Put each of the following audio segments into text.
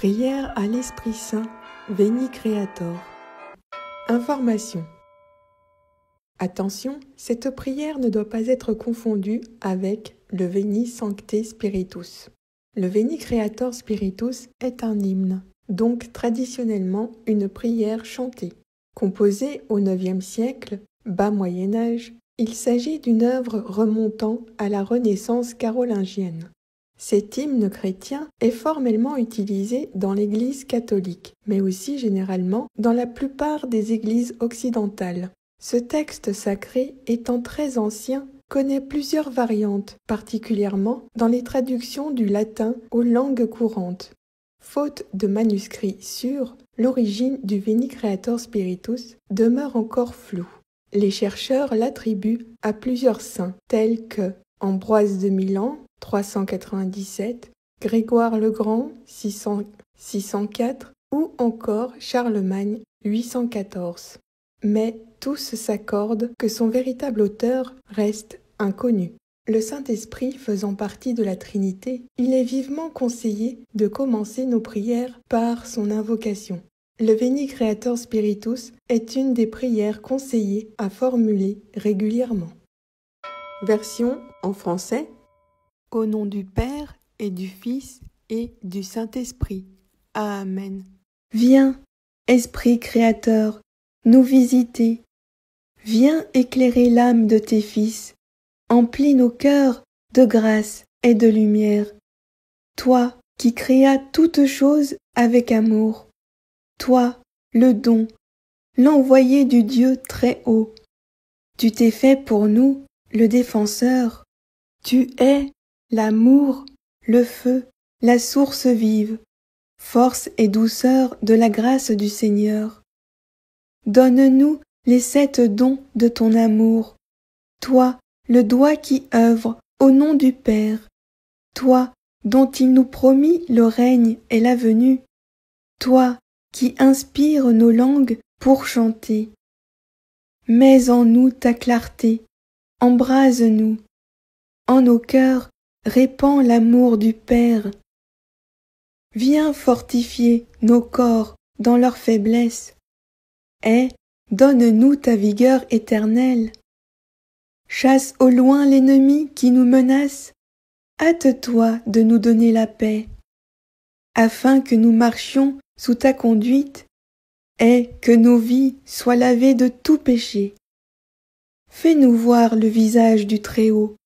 Prière à l'Esprit Saint, Veni Creator. Information. Attention, cette prière ne doit pas être confondue avec le Veni Sancte Spiritus. Le Veni Creator Spiritus est un hymne, donc traditionnellement une prière chantée. Composée au IXe siècle, bas Moyen-Âge, il s'agit d'une œuvre remontant à la Renaissance carolingienne. Cet hymne chrétien est formellement utilisé dans l'Église catholique, mais aussi généralement dans la plupart des églises occidentales. Ce texte sacré, étant très ancien, connaît plusieurs variantes, particulièrement dans les traductions du latin aux langues courantes. Faute de manuscrits sûrs, l'origine du Veni Creator Spiritus demeure encore floue. Les chercheurs l'attribuent à plusieurs saints, tels que Ambroise de Milan, 397, Grégoire le Grand, 604, ou encore Charlemagne, 814. Mais tous s'accordent que son véritable auteur reste inconnu. Le Saint-Esprit faisant partie de la Trinité, il est vivement conseillé de commencer nos prières par son invocation. Le Veni Creator Spiritus est une des prières conseillées à formuler régulièrement. Version en français. Au nom du Père et du Fils et du Saint-Esprit. Amen. Viens, Esprit Créateur, nous visiter. Viens éclairer l'âme de tes fils. Emplis nos cœurs de grâce et de lumière. Toi qui créas toutes choses avec amour. Toi, le don, l'envoyé du Dieu très haut. Tu t'es fait pour nous le défenseur. Tu es l'amour, le feu, la source vive, force et douceur de la grâce du Seigneur. Donne-nous les 7 dons de ton amour, toi, le doigt qui œuvre au nom du Père, toi, dont il nous promit le règne et la venue, toi, qui inspires nos langues pour chanter. Mets en nous ta clarté, embrase-nous, en nos cœurs, répands l'amour du Père. Viens fortifier nos corps dans leur faiblesse, et donne-nous ta vigueur éternelle. Chasse au loin l'ennemi qui nous menace, hâte-toi de nous donner la paix, afin que nous marchions sous ta conduite, et que nos vies soient lavées de tout péché. Fais-nous voir le visage du Très-Haut,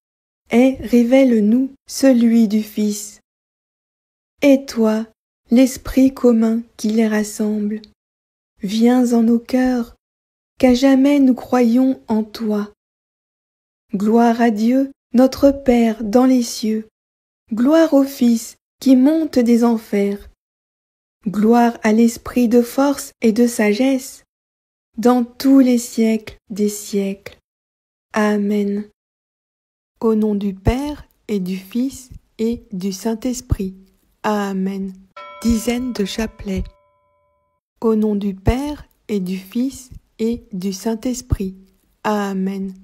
et révèle-nous celui du Fils. Et toi, l'Esprit commun qui les rassemble, viens en nos cœurs, qu'à jamais nous croyons en toi. Gloire à Dieu, notre Père dans les cieux, gloire au Fils qui monte des enfers, gloire à l'Esprit de force et de sagesse, dans tous les siècles des siècles. Amen. Au nom du Père et du Fils et du Saint-Esprit. Amen. Dizaine de chapelets. Au nom du Père et du Fils et du Saint-Esprit. Amen.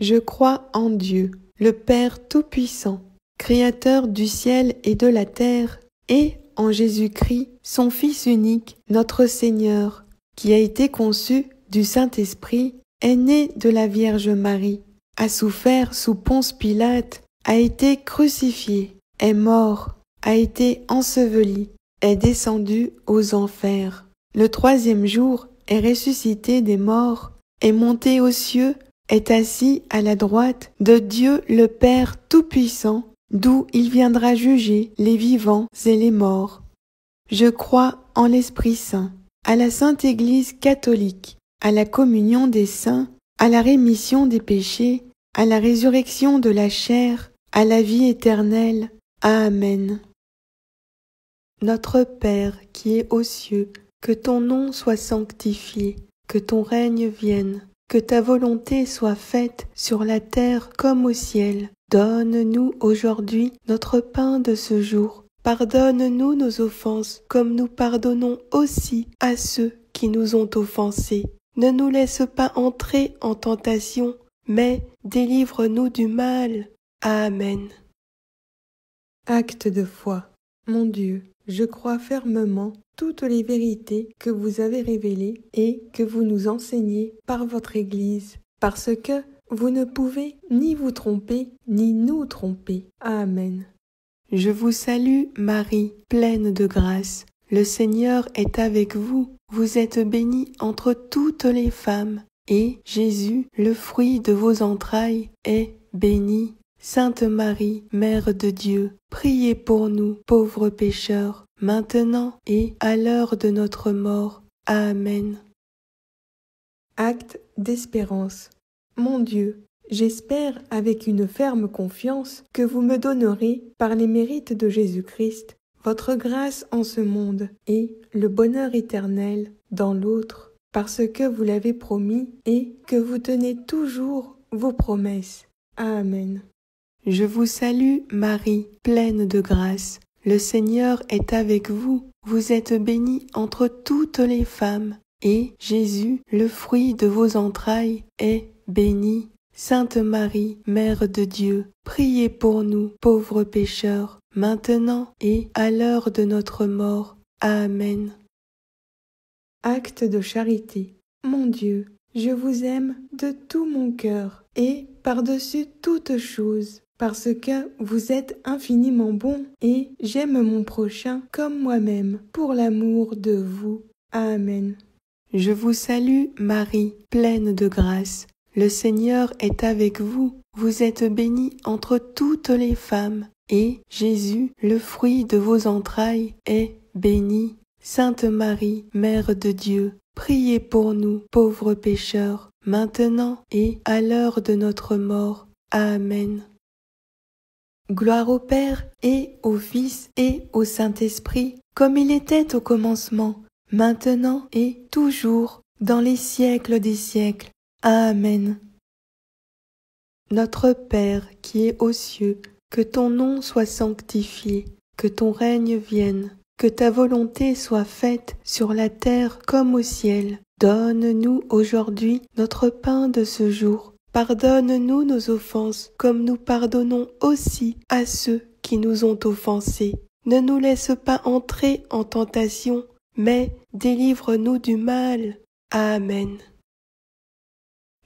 Je crois en Dieu, le Père Tout-Puissant, Créateur du ciel et de la terre, et en Jésus-Christ, son Fils unique, notre Seigneur, qui a été conçu du Saint-Esprit, est né de la Vierge Marie, a souffert sous Ponce Pilate, a été crucifié, est mort, a été enseveli, est descendu aux enfers. Le 3e jour est ressuscité des morts, est monté aux cieux, est assis à la droite de Dieu le Père Tout-Puissant, d'où il viendra juger les vivants et les morts. Je crois en l'Esprit Saint, à la Sainte Église catholique, à la communion des saints, à la rémission des péchés, à la résurrection de la chair, à la vie éternelle. Amen. Notre Père qui es aux cieux, que ton nom soit sanctifié, que ton règne vienne, que ta volonté soit faite sur la terre comme au ciel. Donne-nous aujourd'hui notre pain de ce jour. Pardonne-nous nos offenses, comme nous pardonnons aussi à ceux qui nous ont offensés. Ne nous laisse pas entrer en tentation, mais délivre-nous du mal. Amen. Acte de foi. Mon Dieu, je crois fermement toutes les vérités que vous avez révélées et que vous nous enseignez par votre Église, parce que vous ne pouvez ni vous tromper, ni nous tromper. Amen. Je vous salue, Marie, pleine de grâce. Le Seigneur est avec vous. Vous êtes bénie entre toutes les femmes, et Jésus, le fruit de vos entrailles, est béni. Sainte Marie, Mère de Dieu, priez pour nous, pauvres pécheurs, maintenant et à l'heure de notre mort. Amen. Acte d'espérance. Mon Dieu, j'espère avec une ferme confiance que vous me donnerez, par les mérites de Jésus-Christ, votre grâce en ce monde et le bonheur éternel dans l'autre, parce que vous l'avez promis et que vous tenez toujours vos promesses. Amen. Je vous salue, Marie, pleine de grâce. Le Seigneur est avec vous. Vous êtes bénie entre toutes les femmes, et Jésus, le fruit de vos entrailles, est béni. Sainte Marie, Mère de Dieu, priez pour nous, pauvres pécheurs, maintenant et à l'heure de notre mort. Amen. Acte de charité. Mon Dieu, je vous aime de tout mon cœur et par-dessus toutes choses, parce que vous êtes infiniment bon et j'aime mon prochain comme moi-même pour l'amour de vous. Amen. Je vous salue, Marie, pleine de grâce. Le Seigneur est avec vous. Vous êtes bénie entre toutes les femmes, et Jésus, le fruit de vos entrailles, est béni. Sainte Marie, Mère de Dieu, priez pour nous, pauvres pécheurs, maintenant et à l'heure de notre mort. Amen. Gloire au Père et au Fils et au Saint-Esprit, comme il était au commencement, maintenant et toujours, dans les siècles des siècles. Amen. Notre Père qui es aux cieux, que ton nom soit sanctifié, que ton règne vienne, que ta volonté soit faite sur la terre comme au ciel. Donne-nous aujourd'hui notre pain de ce jour. Pardonne-nous nos offenses, comme nous pardonnons aussi à ceux qui nous ont offensés. Ne nous laisse pas entrer en tentation, mais délivre-nous du mal. Amen.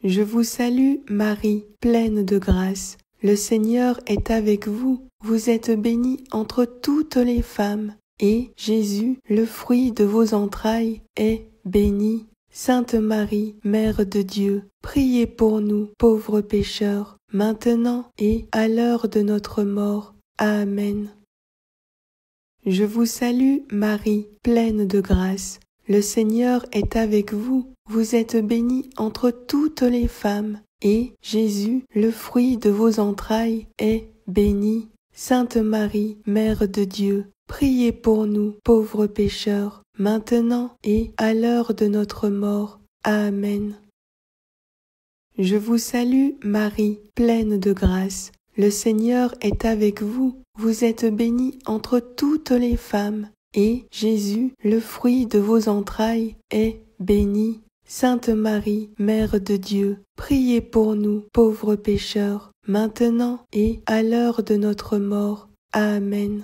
Je vous salue, Marie, pleine de grâce. Le Seigneur est avec vous. Vous êtes bénie entre toutes les femmes, et Jésus, le fruit de vos entrailles, est béni. Sainte Marie, Mère de Dieu, priez pour nous, pauvres pécheurs, maintenant et à l'heure de notre mort. Amen. Je vous salue, Marie, pleine de grâce. Le Seigneur est avec vous. Vous êtes bénie entre toutes les femmes, et Jésus, le fruit de vos entrailles, est béni. Sainte Marie, Mère de Dieu, priez pour nous, pauvres pécheurs, maintenant et à l'heure de notre mort. Amen. Je vous salue, Marie, pleine de grâce. Le Seigneur est avec vous. Vous êtes bénie entre toutes les femmes, et Jésus, le fruit de vos entrailles, est béni. Sainte Marie, Mère de Dieu, priez pour nous, pauvres pécheurs, maintenant et à l'heure de notre mort. Amen.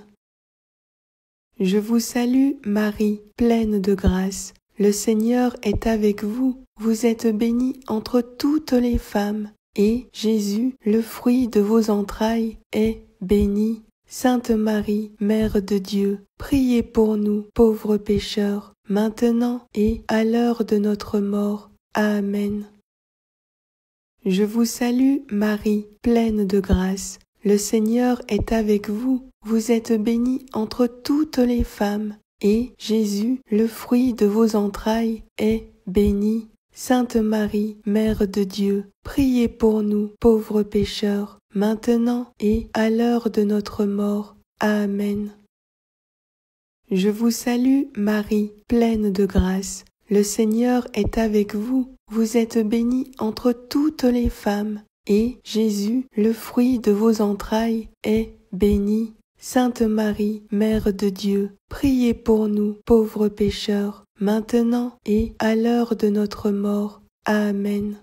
Je vous salue, Marie, pleine de grâce. Le Seigneur est avec vous. Vous êtes bénie entre toutes les femmes, et Jésus, le fruit de vos entrailles, est béni. Sainte Marie, Mère de Dieu, priez pour nous, pauvres pécheurs, maintenant et à l'heure de notre mort. Amen. Je vous salue, Marie, pleine de grâce. Le Seigneur est avec vous. Vous êtes bénie entre toutes les femmes, et Jésus, le fruit de vos entrailles, est béni. Sainte Marie, Mère de Dieu, priez pour nous, pauvres pécheurs, maintenant et à l'heure de notre mort. Amen. Je vous salue, Marie, pleine de grâce. Le Seigneur est avec vous. Vous êtes bénie entre toutes les femmes, et Jésus, le fruit de vos entrailles, est béni. Sainte Marie, Mère de Dieu, priez pour nous, pauvres pécheurs, maintenant et à l'heure de notre mort. Amen.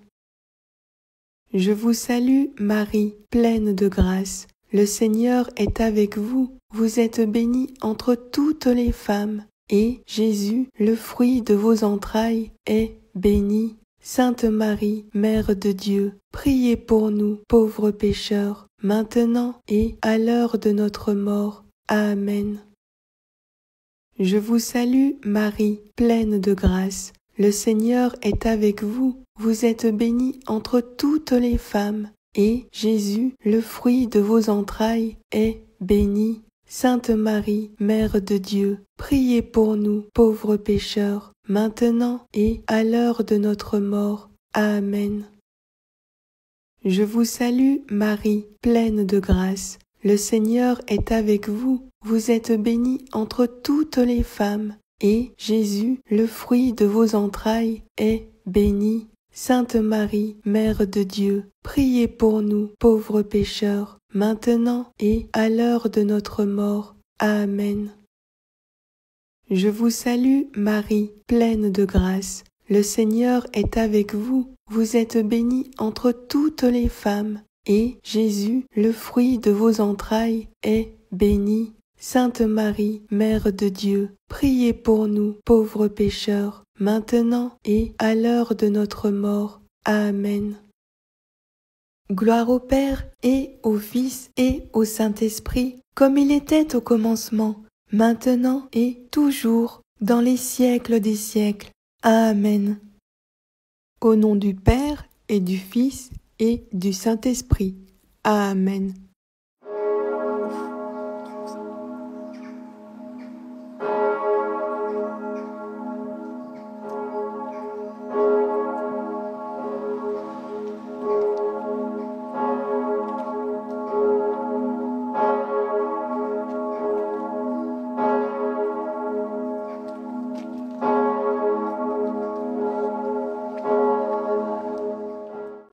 Je vous salue, Marie, pleine de grâce. Le Seigneur est avec vous. vous êtes bénie entre toutes les femmes, et Jésus, le fruit de vos entrailles, est béni. Sainte Marie, Mère de Dieu, priez pour nous, pauvres pécheurs, maintenant et à l'heure de notre mort. Amen. Je vous salue, Marie, pleine de grâce. Le Seigneur est avec vous. Vous êtes bénie entre toutes les femmes, et Jésus, le fruit de vos entrailles, est béni. Sainte Marie, Mère de Dieu, priez pour nous, pauvres pécheurs, maintenant et à l'heure de notre mort. Amen. Je vous salue, Marie, pleine de grâce. Le Seigneur est avec vous. Vous êtes bénie entre toutes les femmes, et Jésus, le fruit de vos entrailles, est béni. Sainte Marie, Mère de Dieu, priez pour nous, pauvres pécheurs, maintenant et à l'heure de notre mort. Amen. Je vous salue, Marie, pleine de grâce. Le Seigneur est avec vous. Vous êtes bénie entre toutes les femmes, et Jésus, le fruit de vos entrailles, est béni. Sainte Marie, Mère de Dieu, priez pour nous, pauvres pécheurs, maintenant et à l'heure de notre mort. Amen. Gloire au Père et au Fils et au Saint-Esprit, comme il était au commencement, maintenant et toujours, dans les siècles des siècles. Amen. Au nom du Père et du Fils et du Saint-Esprit. Amen.